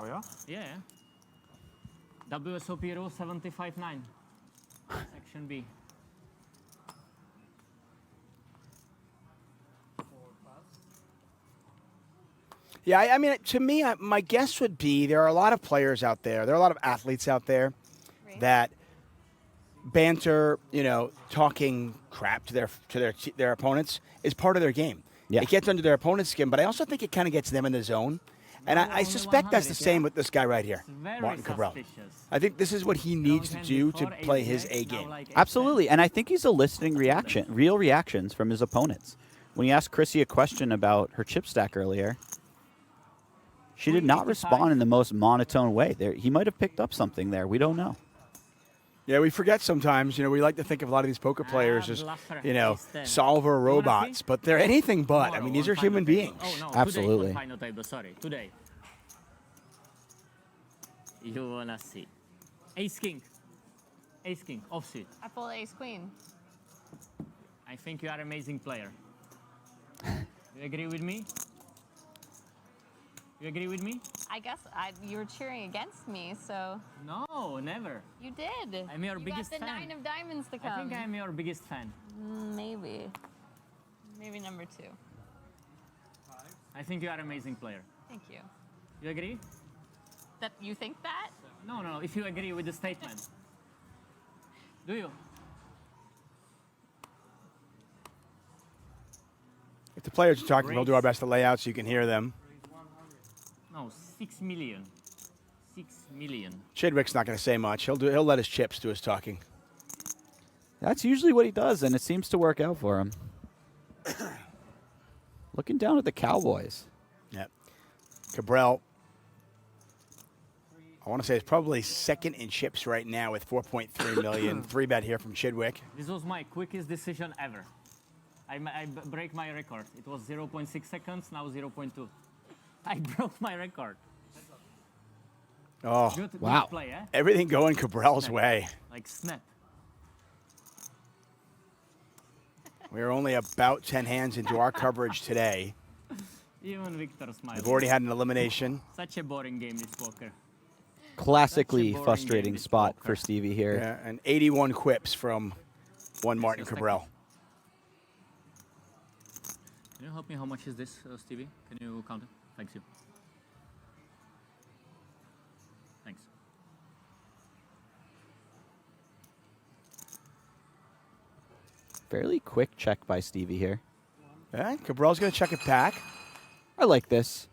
Oh, yeah? Yeah. WSOP Europe 75.9. Section B. Yeah, I mean, to me, my guess would be there are a lot of players out there. There are a lot of athletes out there that banter, you know, talking crap to their opponents is part of their game. Yeah. It gets under their opponent's skin, but I also think it kind of gets them in the zone. And I suspect that's the same with this guy right here, Martin Kabrhel. I think this is what he needs to do to play his A game. Absolutely, and I think he's eliciting real reactions from his opponents. When he asked Chrissy a question about her chip stack earlier, she did not respond in the most monotone way. He might have picked up something there. We don't know. Yeah, we forget sometimes. You know, we like to think of a lot of these poker players as, you know, solver robots, but they're anything but. I mean, these are human beings. Oh, no. Absolutely. Final table, sorry. Today. You wanna see. Ace King. Ace King, offsuit. I pulled Ace Queen. I think you are an amazing player. You agree with me? You agree with me? I guess you were cheering against me, so. No, never. You did. I'm your biggest fan. You got the fan. 9 of diamonds to come. I think I'm your biggest fan. Maybe. Maybe number 2. I think you are an amazing player. Thank you. You agree? That you think that? No, if you agree with the statement. Do you? If the players are talking, we'll do our best to lay out so you can hear them. No, 6 million. 6 million. Chidwick's not going to say much. He'll let his chips do his talking. That's usually what he does, and it seems to work out for him. Looking down at the Cowboys. Yep. Kabrhel, I want to say, is probably second in chips right now with 4.3 million. 3-bet here from Chidwick. This was my quickest decision ever. I break my record. It was 0.6 seconds, now 0.2. I broke my record. Oh, good wow. Play, eh? Everything going Kabrhel's way. Like snap. We're only about 10 hands into our coverage today. Even Victor smiles. We've already had an elimination. Such a boring game, this poker. Classically frustrating spot for Stevie here. Yeah, and 81 quips from one Martin Kabrhel. Can you help me? How much is this, Stevie? Can you count it? Thanks you. Thanks. Fairly quick check by Stevie here. Yeah, Kabrhel's going to check it back. I like this.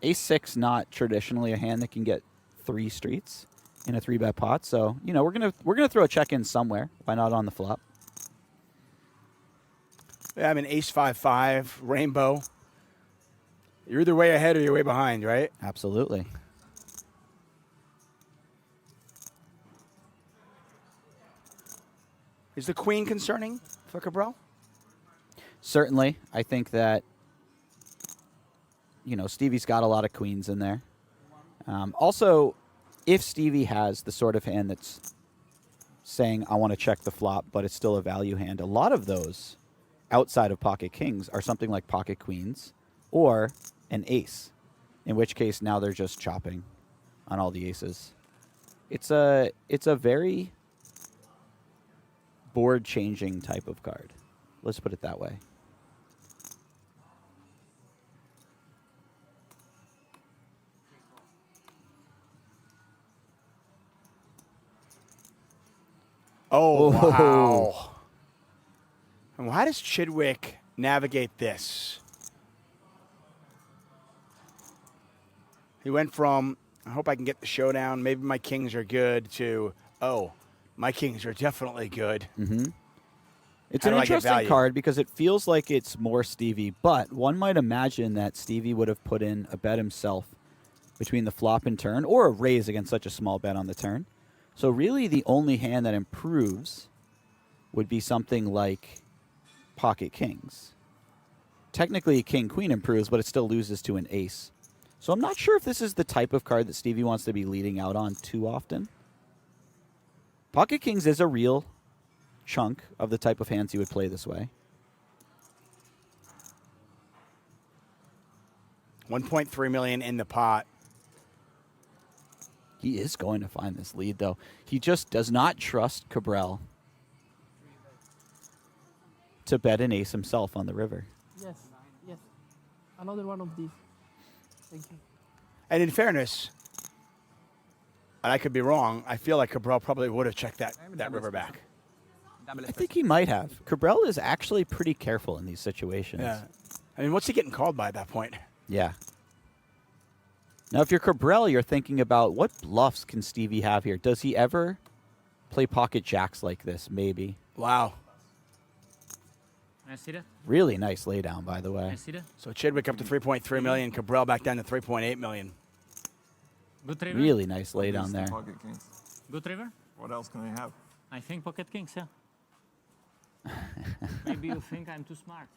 Ace-6, not traditionally a hand that can get 3 streets in a 3-bet pot. So, you know, we're gonna throw a check in somewhere. Why not on the flop? Yeah, I mean, Ace-5-5, Rainbow. You're either way ahead or you're way behind, right? Absolutely. Is the queen concerning for Kabrhel? Certainly. I think that, you know, Stevie's got a lot of queens in there. Also, if Stevie has the sort of hand that's saying, I want to check the flop, but it's still a value hand, a lot of those outside of pocket kings are something like pocket queens or an ace, in which case now they're just chopping on all the aces. It's a very board-changing type of card. Let's put it that way. Oh, wow. And how does Chidwick navigate this? He went from, I hope I can get the showdown, maybe my kings are good, to, oh, my kings are definitely good. Mm-hmm. It's an interesting card because it feels like it's more Stevie, but one might imagine that Stevie would have put in a bet himself between the flop and turn, or a raise against such a small bet on the turn. So really the only hand that improves would be something like pocket kings. Technically, king-queen improves, but it still loses to an ace. So I'm not sure if this is the type of card that Stevie wants to be leading out on too often. Pocket kings is a real chunk of the type of hands you would play this way. 1.3 million in the pot. He is going to find this lead, though. He just does not trust Kabrhel to bet an ace himself on the river. Yes, yes. Another one of these. Thank you. And in fairness, and I could be wrong, I feel like Kabrhel probably would have checked that river back. I think he might have. Kabrhel is actually pretty careful in these situations. Yeah. I mean, what's he getting called by at that point? Yeah. Now, if you're Kabrhel, you're thinking about what bluffs can Stevie have here? Does he ever play pocket jacks like this? Maybe. Wow. I see that. Really nice laydown, by the I way. see that. So Chidwick up to 3.3 million, Kabrhel back down to 3.8 million. Good river. Really nice laydown there. Pocket kings. Good river. What else can I have? I think pocket kings, yeah. Maybe you think I'm too smart.